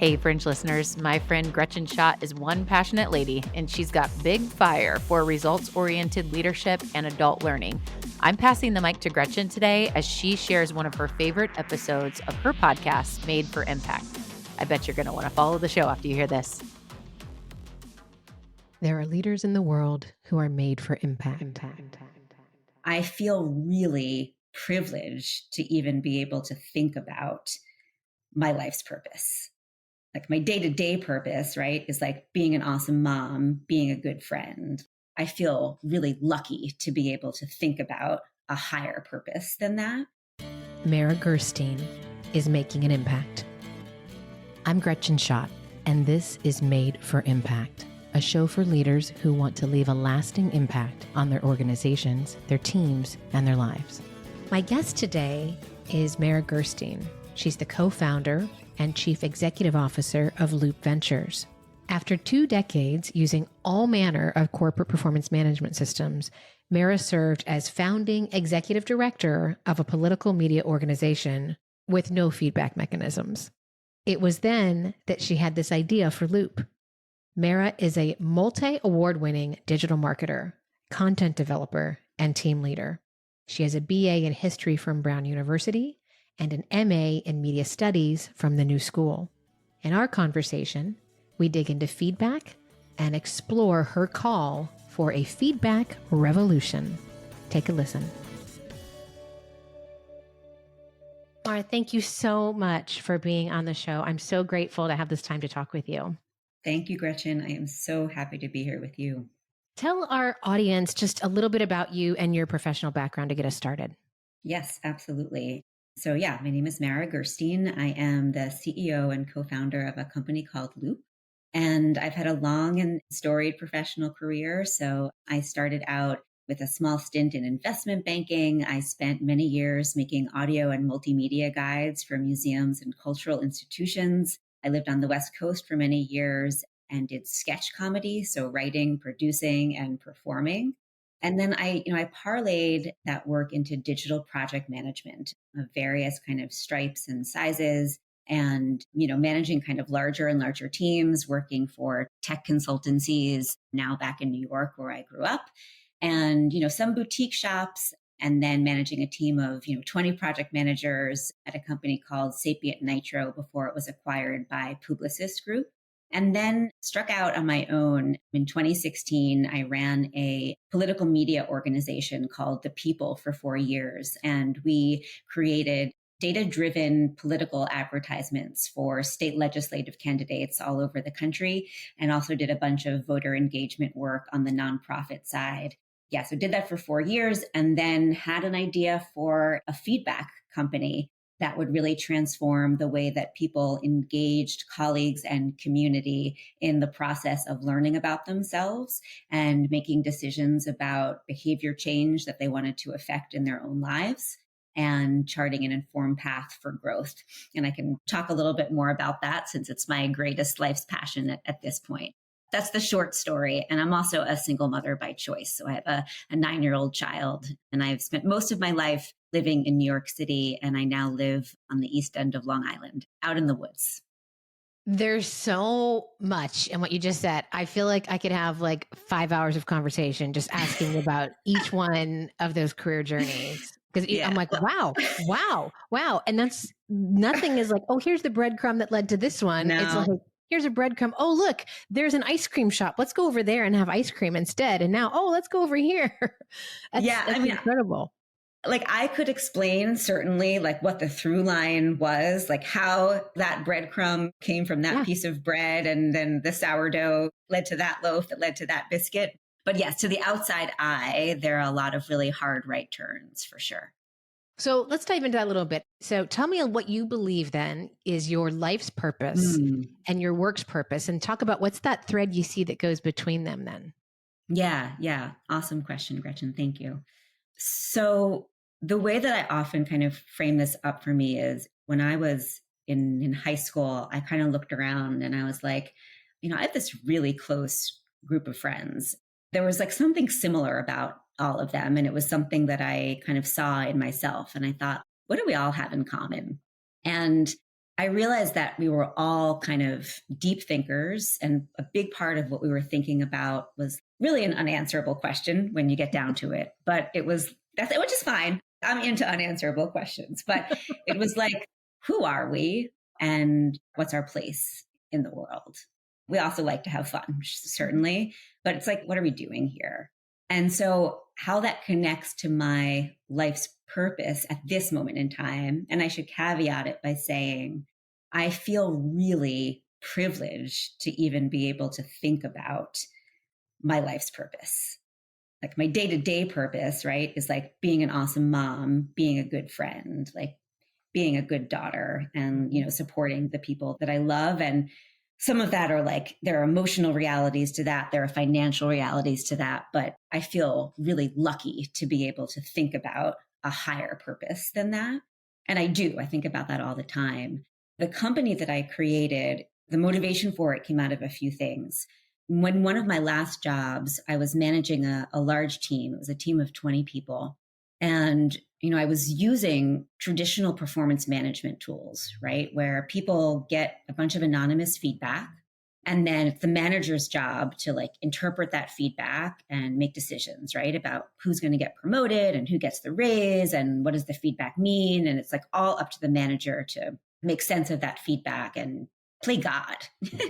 Hey, Fringe listeners, my friend Gretchen Schott is one passionate lady, and she's got big fire for results-oriented leadership and adult learning. I'm passing the mic to Gretchen today as she shares one of her favorite episodes of her podcast, Made for Impact. I bet you're going to want to follow the show after you hear this. There are leaders in the world who are made for impact. I feel really privileged to even be able to think about my life's purpose. Like my day-to-day purpose, right, is like being an awesome mom, being a good friend. I feel really lucky to be able to think about a higher purpose than that. Mara Gerstein is making an impact. I'm Gretchen Schott, and this is Made for Impact, a show for leaders who want to leave a lasting impact on their organizations, their teams, and their lives. My guest today is Mara Gerstein. She's the co-founder and chief executive officer of Loop Ventures. After 2 decades using all manner of corporate performance management systems, Mara served as founding executive director of a political media organization with no feedback mechanisms. It was then that she had this idea for Loop. Mara is a multi-award-winning digital marketer, content developer, and team leader. She has a BA in history from Brown University and an MA in media studies from the New School. In our conversation, we dig into feedback and explore her call for a feedback revolution. Take a listen. Mara, thank you so much for being on the show. I'm so grateful to have this time to talk with you. Thank you, Gretchen. I am so happy to be here with you. Tell our audience just a little bit about you and your professional background to get us started. Yes, absolutely. So yeah, my name is Mara Gerstein. I am the CEO and co-founder of a company called Loop. And I've had a long and storied professional career. So I started out with a small stint in investment banking. I spent many years making audio and multimedia guides for museums and cultural institutions. I lived on the West Coast for many years and did sketch comedy, so writing, producing, and performing. And then I parlayed that work into digital project management of various kind of stripes and sizes and, managing kind of larger and larger teams, working for tech consultancies, now back in New York where I grew up, and, some boutique shops, and then managing a team of, 20 project managers at a company called Sapient Nitro before it was acquired by Publicis Group. And then struck out on my own. In 2016, I ran a political media organization called The People for 4 years. And we created data-driven political advertisements for state legislative candidates all over the country, and also did a bunch of voter engagement work on the nonprofit side. Yeah, so did that for 4 years and then had an idea for a feedback company that would really transform the way that people engaged colleagues and community in the process of learning about themselves and making decisions about behavior change that they wanted to affect in their own lives and charting an informed path for growth. And I can talk a little bit more about that since it's my greatest life's passion at this point. That's the short story. And I'm also a single mother by choice. So I have a 9-year-old child, and I've spent most of my life living in New York City, and I now live on the east end of Long Island, out in the woods. There's so much in what you just said. I feel like I could have like 5 hours of conversation just asking about each one of those career journeys. Because I'm like, wow. And that's nothing is like, oh, here's the breadcrumb that led to this one. No. It's like, here's a breadcrumb. Oh, look, there's an ice cream shop. Let's go over there and have ice cream instead. And now, oh, let's go over here. That's incredible. Like I could explain certainly like what the through line was, like how that breadcrumb came from that piece of bread. And then the sourdough led to that loaf that led to that biscuit. But yes, to the outside eye, there are a lot of really hard right turns for sure. So let's dive into that a little bit. So tell me what you believe then is your life's purpose and your work's purpose, and talk about what's that thread you see that goes between them then. Yeah. Awesome question, Gretchen. Thank you. So the way that I often kind of frame this up for me is when I was in high school, I kind of looked around and I was like, I have this really close group of friends. There was like something similar about all of them. And it was something that I kind of saw in myself. And I thought, what do we all have in common? And I realized that we were all kind of deep thinkers, and a big part of what we were thinking about was really an unanswerable question when you get down to it. But which is fine. I'm into unanswerable questions, but it was like, who are we and what's our place in the world? We also like to have fun, certainly, but it's like, what are we doing here? And so how that connects to my life's purpose at this moment in time, and I should caveat it by saying, I feel really privileged to even be able to think about my life's purpose. Like my day-to-day purpose, right, is like being an awesome mom, being a good friend, like being a good daughter, and, supporting the people that I love. And some of that are like, there are emotional realities to that. There are financial realities to that. But I feel really lucky to be able to think about a higher purpose than that. And I do. I think about that all the time. The company that I created, the motivation for it came out of a few things. When one of my last jobs, I was managing a large team. It was a team of 20 people. And, I was using traditional performance management tools, right? Where people get a bunch of anonymous feedback. And then it's the manager's job to like interpret that feedback and make decisions, right? About who's going to get promoted and who gets the raise and what does the feedback mean. And it's like all up to the manager to make sense of that feedback and play God,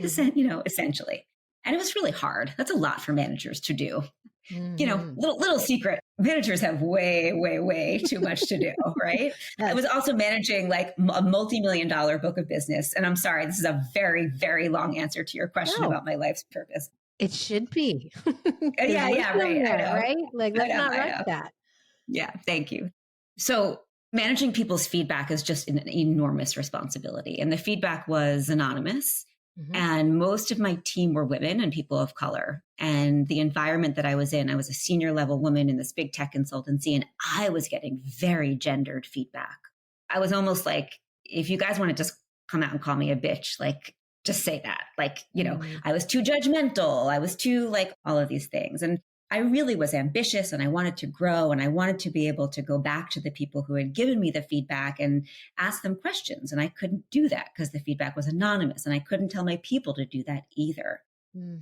essentially. And it was really hard. That's a lot for managers to do. Mm-hmm. Little secret, managers have way, way, way too much to do, right? I was also managing like a multi-million-dollar book of business. And I'm sorry, this is a very, very long answer to your question about my life's purpose. It should be. Yeah, right. Right? Like, let's not rush that. Yeah, thank you. So managing people's feedback is just an enormous responsibility. And the feedback was anonymous. Mm-hmm. And most of my team were women and people of color. And the environment that I was in, I was a senior level woman in this big tech consultancy, and I was getting very gendered feedback. I was almost like, if you guys want to just come out and call me a bitch, like, just say that. Like, mm-hmm. I was too judgmental. I was too like all of these things. And I really was ambitious and I wanted to grow and I wanted to be able to go back to the people who had given me the feedback and ask them questions. And I couldn't do that because the feedback was anonymous and I couldn't tell my people to do that either. Mm.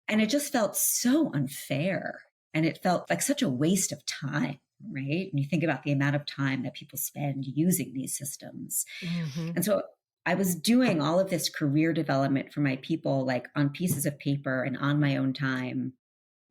And it just felt so unfair. And it felt like such a waste of time, right? When you think about the amount of time that people spend using these systems. Mm-hmm. And so I was doing all of this career development for my people, like on pieces of paper and on my own time,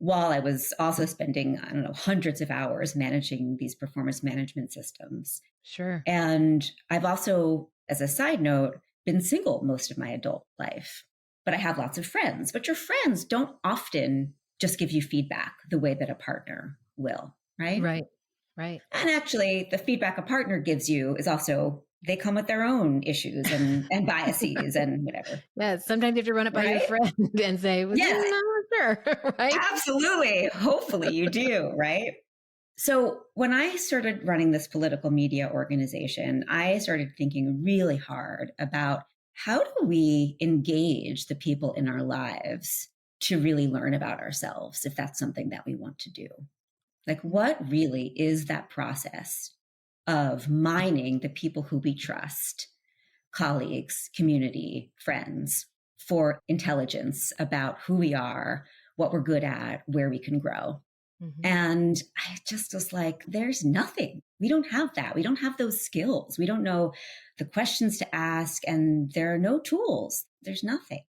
while I was also spending, hundreds of hours managing these performance management systems. Sure. And I've also, as a side note, been single most of my adult life, but I have lots of friends. But your friends don't often just give you feedback the way that a partner will, right? Right. And actually, the feedback a partner gives you is also, they come with their own issues and biases and whatever. Yeah, sometimes you have to run it by your friend and say, well, yeah, no, sure, right? Absolutely. Hopefully you do, right? So when I started running this political media organization, I started thinking really hard about how do we engage the people in our lives to really learn about ourselves, if that's something that we want to do. Like, what really is that process of mining the people who we trust, colleagues, community, friends, for intelligence about who we are, what we're good at, where we can grow. Mm-hmm. And I just was like, there's nothing. We don't have that. We don't have those skills. We don't know the questions to ask, and there are no tools. There's nothing.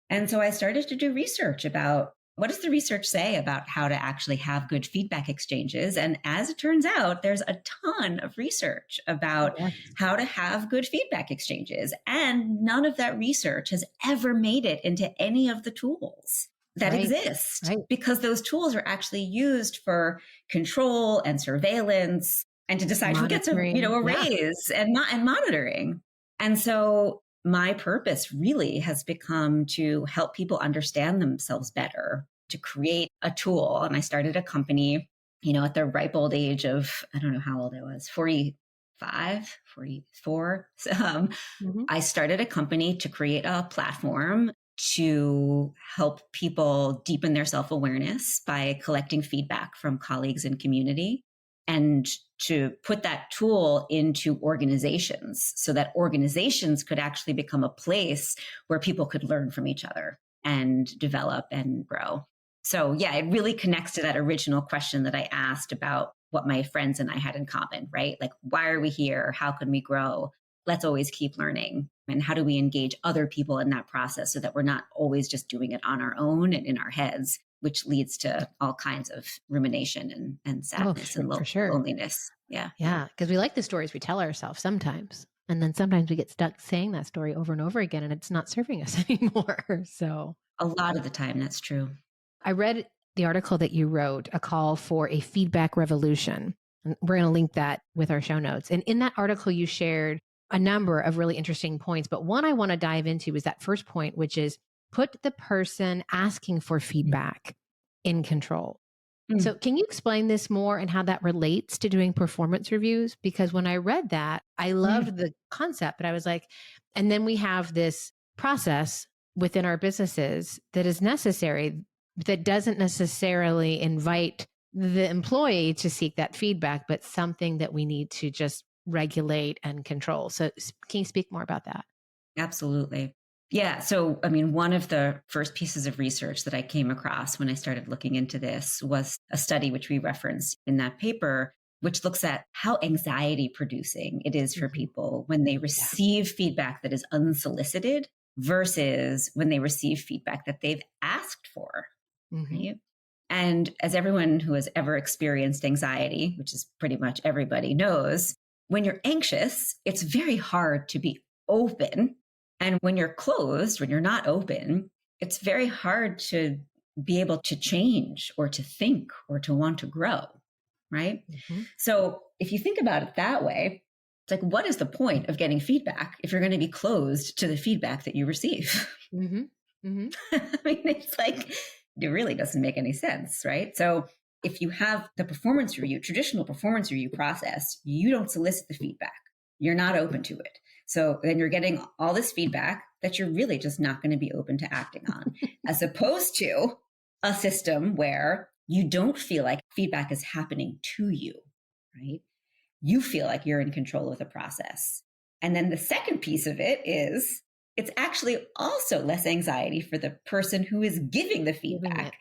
And so I started to do research about, what does the research say about how to actually have good feedback exchanges? And as it turns out, there's a ton of research about how to have good feedback exchanges. And none of that research has ever made it into any of the tools that exist, because those tools are actually used for control and surveillance and to decide who gets a raise and monitoring. And so my purpose really has become to help people understand themselves better, to create a tool. And I started a company, at the ripe old age of, I don't know how old I was, 45, 44. I started a company to create a platform to help people deepen their self-awareness by collecting feedback from colleagues and community. and to put that tool into organizations so that organizations could actually become a place where people could learn from each other and develop and grow. So yeah, it really connects to that original question that I asked about what my friends and I had in common, right? Like, why are we here? How can we grow? Let's always keep learning. And how do we engage other people in that process so that we're not always just doing it on our own and in our heads, which leads to all kinds of rumination and sadness and for sure. loneliness. Yeah. Yeah. Because we like the stories we tell ourselves sometimes. And then sometimes we get stuck saying that story over and over again, and it's not serving us anymore. So a lot of the time, that's true. I read the article that you wrote, A Call for a Feedback Revolution. And we're going to link that with our show notes. And in that article, you shared a number of really interesting points. But one I want to dive into is that first point, which is put the person asking for feedback in control. So can you explain this more and how that relates to doing performance reviews? Because when I read that, I loved the concept, but I was like, and then we have this process within our businesses that is necessary, that doesn't necessarily invite the employee to seek that feedback, but something that we need to just regulate and control. So can you speak more about that? Absolutely. Yeah. So, I mean, one of the first pieces of research that I came across when I started looking into this was a study which we referenced in that paper, which looks at how anxiety producing it is for people when they receive feedback that is unsolicited versus when they receive feedback that they've asked for. Right? And as everyone who has ever experienced anxiety, which is pretty much everybody knows, when you're anxious, it's very hard to be open. And when you're closed, when you're not open, it's very hard to be able to change or to think or to want to grow, right? So if you think about it that way, it's like, what is the point of getting feedback if you're going to be closed to the feedback that you receive? I mean, it's like, it really doesn't make any sense, right? So if you have the performance review, traditional performance review process, you don't solicit the feedback. You're not open to it. So then you're getting all this feedback that you're really just not going to be open to acting on, as opposed to a system where you don't feel like feedback is happening to you, right? You feel like you're in control of the process. And then the second piece of it is it's actually also less anxiety for the person who is giving the feedback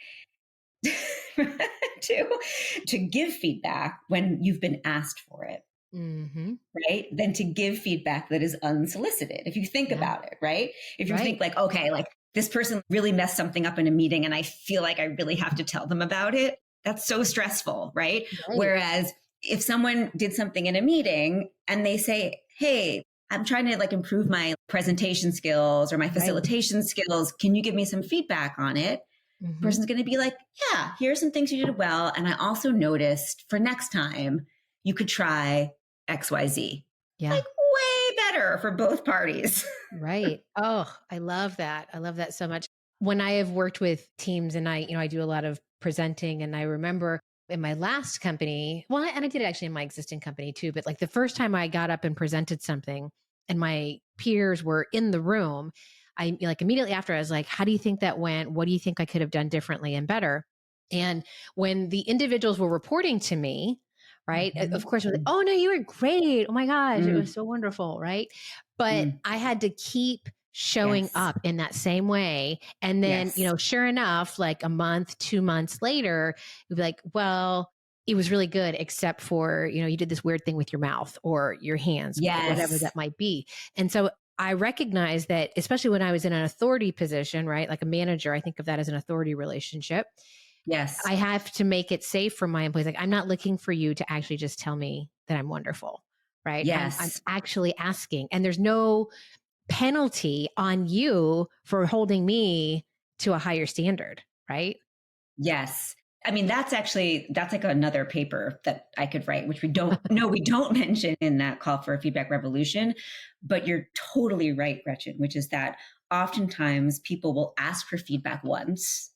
to give feedback when you've been asked for it. Right? Than to give feedback that is unsolicited. If you think about it, right? If you think like, okay, like this person really messed something up in a meeting and I feel like I really have to tell them about it. That's so stressful, right? Whereas if someone did something in a meeting and they say, hey, I'm trying to like improve my presentation skills or my facilitation skills. Can you give me some feedback on it? The person's going to be like, yeah, here's some things you did well. And I also noticed for next time you could try XYZ. Yeah. Like way better for both parties. Right. Oh, I love that. I love that so much. When I have worked with teams and I do a lot of presenting, and I remember in my last company, well, and I did it actually in my existing company too, but like the first time I got up and presented something and my peers were in the room, I like immediately after I was like, how do you think that went? What do you think I could have done differently and better? And when the individuals were reporting to me, right? Of course, we're like, oh no, you were great. Oh my gosh, it was so wonderful, right? But I had to keep showing up in that same way. And then, sure enough, like a month, 2 months later, you'd be like, well, it was really good, except for, you did this weird thing with your mouth or your hands, whatever that might be. And so I recognize that, especially when I was in an authority position, right? Like a manager, I think of that as an authority relationship. Yes. I have to make it safe for my employees. Like, I'm not looking for you to actually just tell me that I'm wonderful, right? Yes. I'm actually asking. And there's no penalty on you for holding me to a higher standard, right? Yes. I mean, that's like another paper that I could write, which we don't mention in that call for a feedback revolution, but you're totally right, Gretchen, which is that oftentimes people will ask for feedback once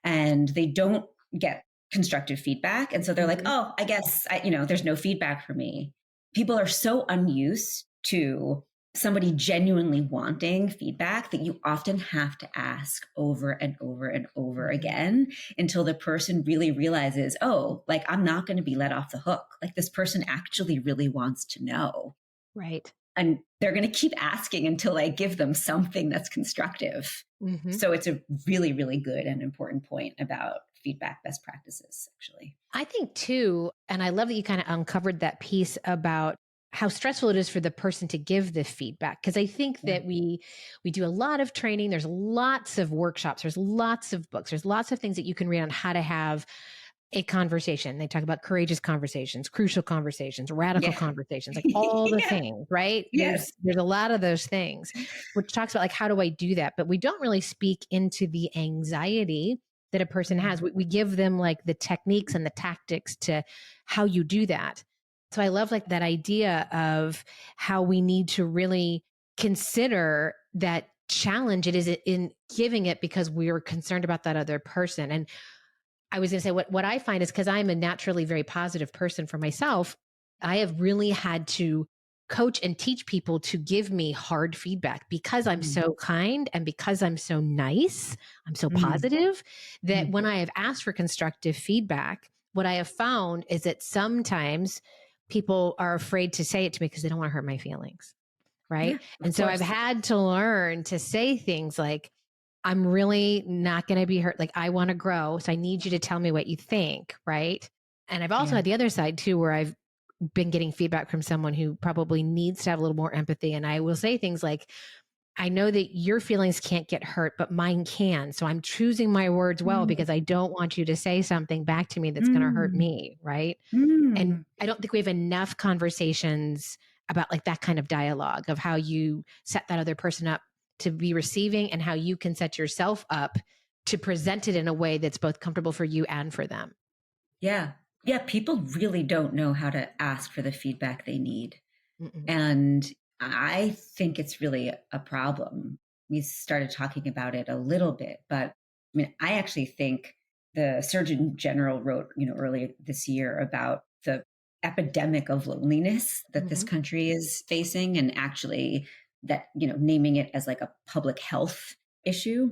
and they don't get constructive feedback. And so they're like, oh, I guess, there's no feedback for me. People are so unused to somebody genuinely wanting feedback that you often have to ask over and over and over again until the person really realizes, oh, like I'm not going to be let off the hook. Like this person actually really wants to know. Right. And they're going to keep asking until I give them something that's constructive. Mm-hmm. So it's a really, really good and important point about feedback best practices, actually. I think too, and I love that you kind of uncovered that piece about how stressful it is for the person to give the feedback. Because I think that we do a lot of training. There's lots of workshops. There's lots of books. There's lots of things that you can read on how to have a conversation. They talk about courageous conversations, crucial conversations, radical conversations, like all the things, right? Yes. There's a lot of those things, which talks about like, how do I do that? But we don't really speak into the anxiety that a person has. We give them like the techniques and the tactics to how you do that. So I love like that idea of how we need to really consider that challenge it is in giving it because we are concerned about that other person. And I was going to say what I find is because I'm a naturally very positive person for myself, I have really had to coach and teach people to give me hard feedback because I'm so kind and because I'm so nice, I'm so positive that when I have asked for constructive feedback, what I have found is that sometimes people are afraid to say it to me because they don't want to hurt my feelings. Right. Yeah, and so I've had to learn to say things like, I'm really not going to be hurt. Like, I want to grow. So I need you to tell me what you think. Right. And I've also had the other side too, where I've been getting feedback from someone who probably needs to have a little more empathy. And I will say things like, I know that your feelings can't get hurt, but mine can. So I'm choosing my words well because I don't want you to say something back to me that's going to hurt me. Right. And I don't think we have enough conversations about like that kind of dialogue of how you set that other person up to be receiving and how you can set yourself up to present it in a way that's both comfortable for you and for them. Yeah. Yeah. People really don't know how to ask for the feedback they need. Mm-mm. And I think it's really a problem. We started talking about it a little bit, but I mean, I actually think the Surgeon General wrote, earlier this year about the epidemic of loneliness that this country is facing, and actually that, naming it as like a public health issue.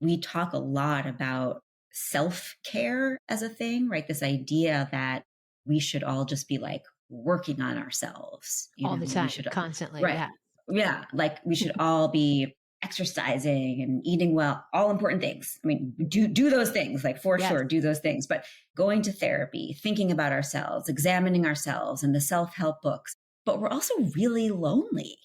We talk a lot about self-care as a thing, right? This idea that we should all just be like working on ourselves all the time, constantly. Right. Yeah. Like we should all be exercising and eating well, all important things. I mean, do those things, like for sure, do those things, but going to therapy, thinking about ourselves, examining ourselves and the self-help books, but we're also really lonely.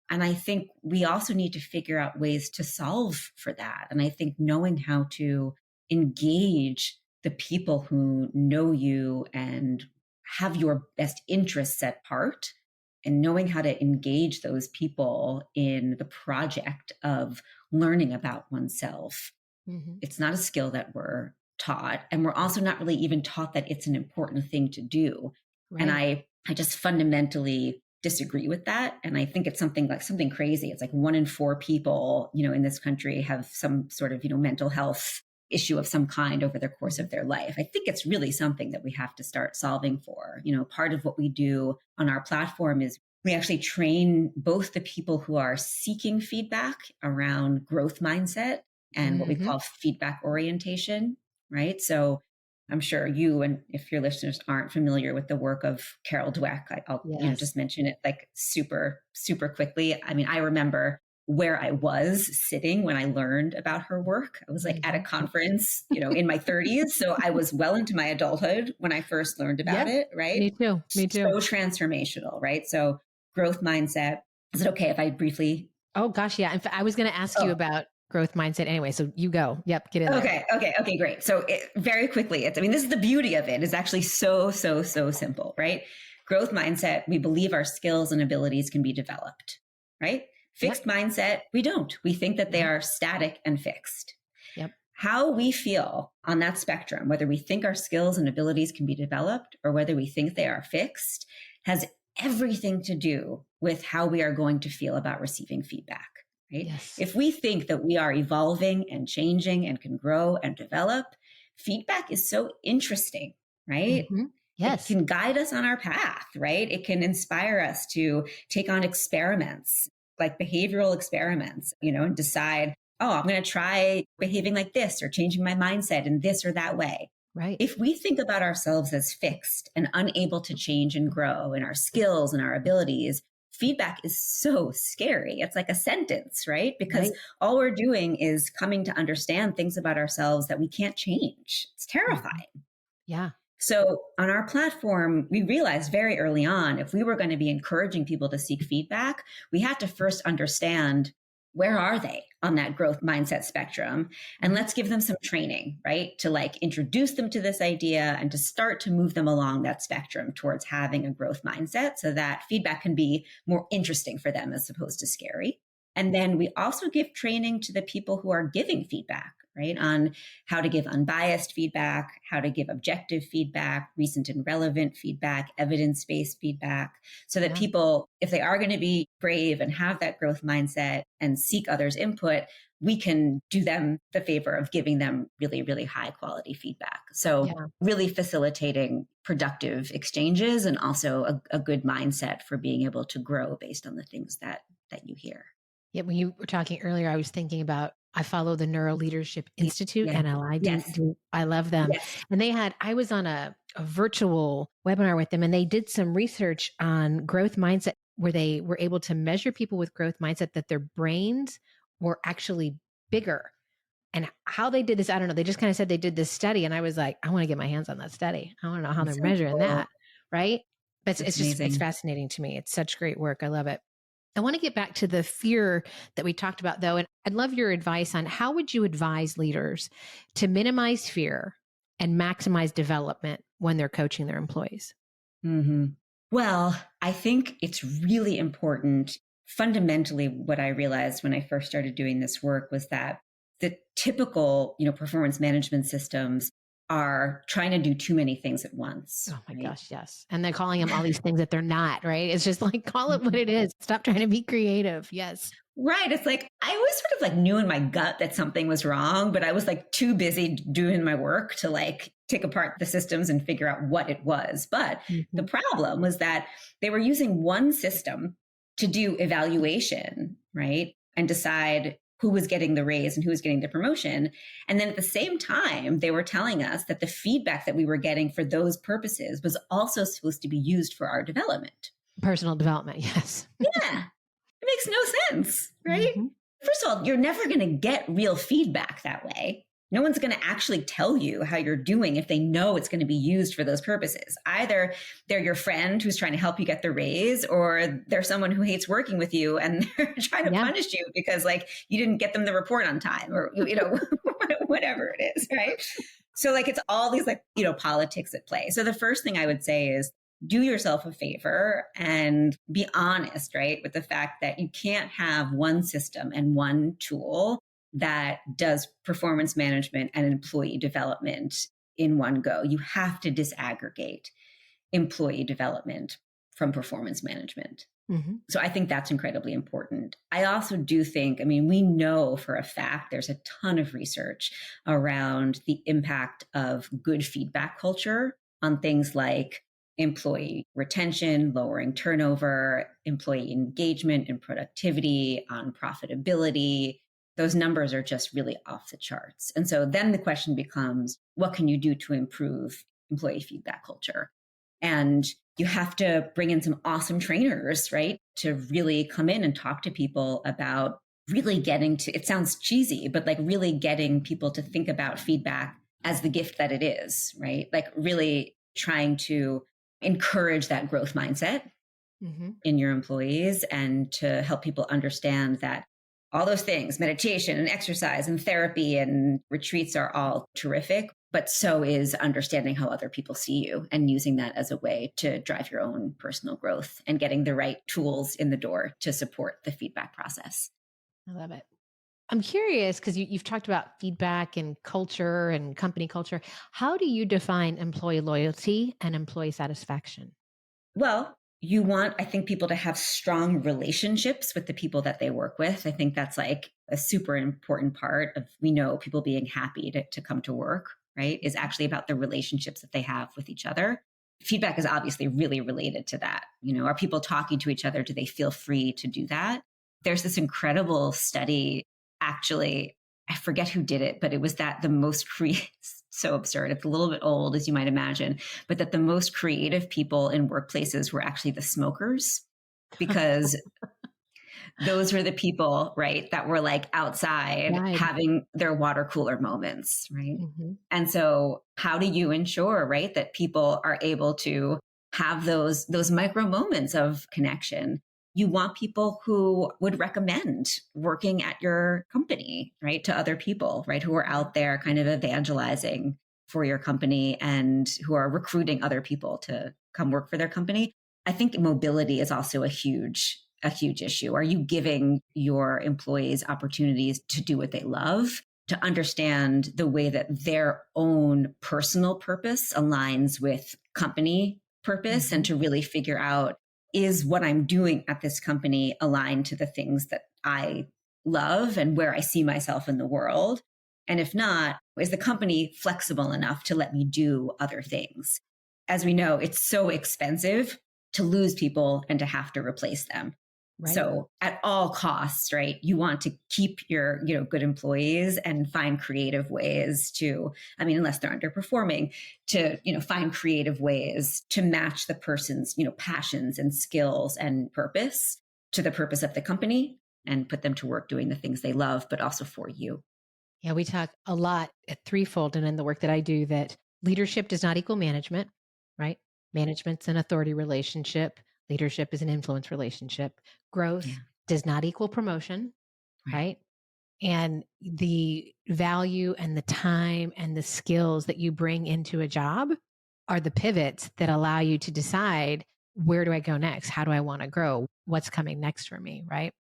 And I think we also need to figure out ways to solve for that. And I think knowing how to engage the people who know you and have your best interests at heart, and knowing how to engage those people in the project of learning about oneself. It's not a skill that we're taught. And we're also not really even taught that it's an important thing to do. Right. And I just fundamentally disagree with that. And I think it's something crazy. It's like 1 in 4 people, in this country have some sort of, mental health issue of some kind over the course of their life. I think it's really something that we have to start solving for. Part of what we do on our platform is we actually train both the people who are seeking feedback around growth mindset and what we call feedback orientation, right? So I'm sure you, and if your listeners aren't familiar with the work of Carol Dweck, I'll just mention it like super, super quickly. I mean, I remember where I was sitting when I learned about her work. I was like at a conference, in my 30s. So I was well into my adulthood when I first learned about it, right? Me too. So transformational, right? So growth mindset. Is it okay if I briefly? Oh gosh, yeah. In fact, I was going to ask you about growth mindset anyway. So you go. Yep. Get in there. Okay, great. So very quickly, this is the beauty of it. It's actually so simple, right? Growth mindset, we believe our skills and abilities can be developed, right? Fixed mindset, we don't. We think that they are static and fixed. Yep. How we feel on that spectrum, whether we think our skills and abilities can be developed or whether we think they are fixed, has everything to do with how we are going to feel about receiving feedback, right? Yes. If we think that we are evolving and changing and can grow and develop, feedback is so interesting, right? Yes. It can guide us on our path, right? It can inspire us to take on experiments like behavioral experiments, and decide, oh, I'm going to try behaving like this or changing my mindset in this or that way. Right. If we think about ourselves as fixed and unable to change and grow in our skills and our abilities, feedback is so scary. It's like a sentence, right? Because all we're doing is coming to understand things about ourselves that we can't change. It's terrifying. Yeah. So on our platform, we realized very early on, if we were going to be encouraging people to seek feedback, we had to first understand, where are they on that growth mindset spectrum? And let's give them some training, right? To like introduce them to this idea and to start to move them along that spectrum towards having a growth mindset so that feedback can be more interesting for them as opposed to scary. And then we also give training to the people who are giving feedback, right? On how to give unbiased feedback, how to give objective feedback, recent and relevant feedback, evidence-based feedback, so that people, if they are going to be brave and have that growth mindset and seek others' input, we can do them the favor of giving them really, really high quality feedback. So really facilitating productive exchanges and also a good mindset for being able to grow based on the things that you hear. Yeah, when you were talking earlier, I was thinking about, I follow the Neuro Leadership Institute, NLI. I love them. Yes. And I was on a virtual webinar with them, and they did some research on growth mindset where they were able to measure people with growth mindset that their brains were actually bigger. And how they did this, I don't know. They just kind of said they did this study, and I was like, I want to get my hands on that study. I want to know how they're measuring that, right? But it's fascinating to me. It's such great work. I love it. I want to get back to the fear that we talked about, though, and I'd love your advice on how would you advise leaders to minimize fear and maximize development when they're coaching their employees? Mm-hmm. Well, I think it's really important. Fundamentally, what I realized when I first started doing this work was that the typical, performance management systems are trying to do too many things at once. Oh my gosh, yes. And they're calling them all these things that they're not, right? It's just like, call it what it is. Stop trying to be creative. Yes. Right. It's like, I was sort of like knew in my gut that something was wrong, but I was like too busy doing my work to like take apart the systems and figure out what it was. But the problem was that they were using one system to do evaluation, right? And decide who was getting the raise and who was getting the promotion. And then at the same time, they were telling us that the feedback that we were getting for those purposes was also supposed to be used for our development. Personal development, yes. Yeah, it makes no sense, right? First of all, you're never going to get real feedback that way. No one's going to actually tell you how you're doing if they know it's going to be used for those purposes. Either they're your friend who's trying to help you get the raise, or they're someone who hates working with you and they're trying to punish you because like you didn't get them the report on time, or, whatever it is, right? So like it's all these like, politics at play. So the first thing I would say is do yourself a favor and be honest, right? With the fact that you can't have one system and one tool that does performance management and employee development in one go. You have to disaggregate employee development from performance management. So I think that's incredibly important. I also do think, we know for a fact there's a ton of research around the impact of good feedback culture on things like employee retention, lowering turnover, employee engagement and productivity, on profitability. Those numbers are just really off the charts. And so then the question becomes, what can you do to improve employee feedback culture? And you have to bring in some awesome trainers, right? To really come in and talk to people about really getting to, it sounds cheesy, but like really getting people to think about feedback as the gift that it is, right? Like really trying to encourage that growth mindset in your employees and to help people understand that all those things, meditation and exercise and therapy and retreats, are all terrific, but so is understanding how other people see you and using that as a way to drive your own personal growth and getting the right tools in the door to support the feedback process. I love it. I'm curious because you've talked about feedback and culture and company culture. How do you define employee loyalty and employee satisfaction? Well, you want, I think, people to have strong relationships with the people that they work with. I think that's like a super important part of, we know people being happy to come to work, right, is actually about the relationships that they have with each other. Feedback is obviously really related to that. Are people talking to each other? Do they feel free to do that? there's this incredible study, actually, I forget who did it, but it was that the most so absurd. It's a little bit old, as you might imagine, but that the most creative people in workplaces were actually the smokers, because those were the people, right, that were like outside having their water cooler moments, right? Mm-hmm. And so how do you ensure, right, that people are able to have those micro moments of connection? You want people who would recommend working at your company, right, to other people, right, who are out there kind of evangelizing for your company and who are recruiting other people to come work for their company. I think mobility is also a huge issue. Are you giving your employees opportunities to do what they love, to understand the way that their own personal purpose aligns with company purpose, and to really figure out, is what I'm doing at this company aligned to the things that I love and where I see myself in the world? And if not, is the company flexible enough to let me do other things? As we know, it's so expensive to lose people and to have to replace them. Right. So at all costs, right, you want to keep your, good employees and find creative ways to, unless they're underperforming, to, find creative ways to match the person's, passions and skills and purpose to the purpose of the company, and put them to work doing the things they love, but also for you. Yeah, we talk a lot at Threefold and in the work that I do that leadership does not equal management, right? Management's an authority relationship. Leadership is an influence relationship. Growth does not equal promotion, right? And the value and the time and the skills that you bring into a job are the pivots that allow you to decide, where do I go next? How do I want to grow? What's coming next for me, right?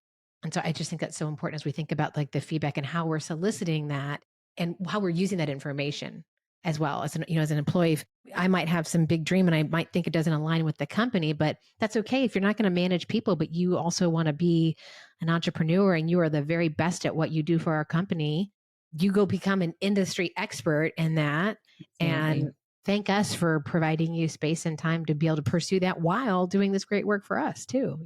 And so I just think that's so important as we think about like the feedback and how we're soliciting that and how we're using that information as well. As an employee, I might have some big dream and I might think it doesn't align with the company, but that's okay if you're not going to manage people, but you also want to be an entrepreneur and you are the very best at what you do for our company. You go become an industry expert in that. Absolutely. And thank us for providing you space and time to be able to pursue that while doing this great work for us too,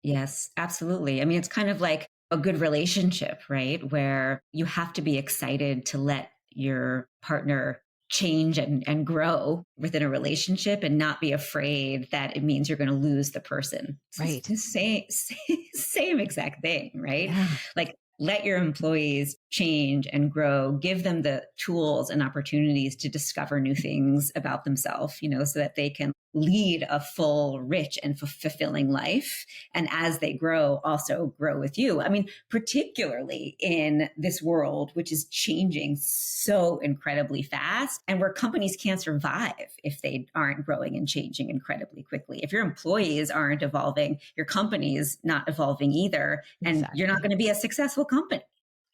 Yes, absolutely. It's kind of like a good relationship, right? Where you have to be excited to let your partner change and grow within a relationship and not be afraid that it means you're going to lose the person. Right. Same exact thing, right? Yeah. Like, let your employees change and grow, give them the tools and opportunities to discover new things about themselves, so that they can lead a full, rich, and fulfilling life. And as they grow, also grow with you. Particularly in this world, which is changing so incredibly fast, and where companies can't survive if they aren't growing and changing incredibly quickly. If your employees aren't evolving, your company is not evolving either, and you're not going to be a successful company.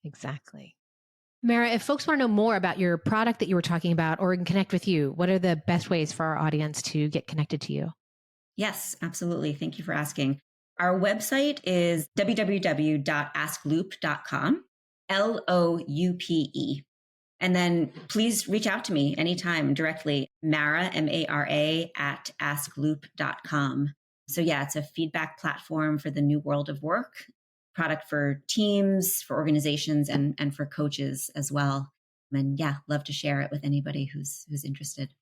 Exactly. Mara, if folks want to know more about your product that you were talking about or can connect with you, what are the best ways for our audience to get connected to you? Yes, absolutely. Thank you for asking. Our website is www.askloupe.com, LOUPE. And then please reach out to me anytime directly, Mara, MARA, at askloupe.com. So it's a feedback platform for the new world of work. Product for teams, for organizations, and for coaches as well. And love to share it with anybody who's interested.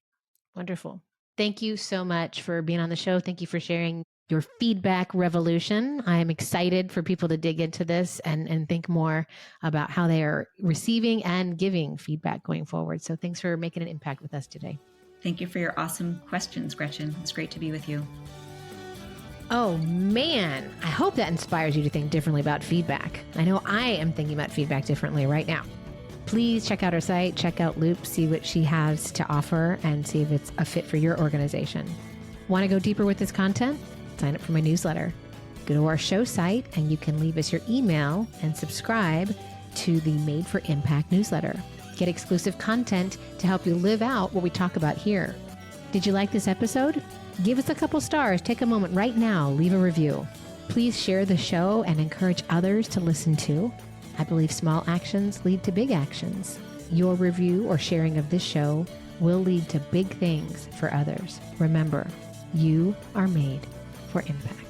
Wonderful. Thank you so much for being on the show. Thank you for sharing your feedback revolution. I am excited for people to dig into this and think more about how they are receiving and giving feedback going forward. So thanks for making an impact with us today. Thank you for your awesome questions, Gretchen. It's great to be with you. Oh man, I hope that inspires you to think differently about feedback. I know I am thinking about feedback differently right now. Please check out her site, check out Loupe, see what she has to offer, and see if it's a fit for your organization. Want to go deeper with this content? Sign up for my newsletter. Go to our show site and you can leave us your email and subscribe to the Made for Impact newsletter. Get exclusive content to help you live out what we talk about here. Did you like this episode? Give us a couple stars. Take a moment right now. Leave a review. Please share the show and encourage others to listen to. I believe small actions lead to big actions. Your review or sharing of this show will lead to big things for others. Remember, you are made for impact.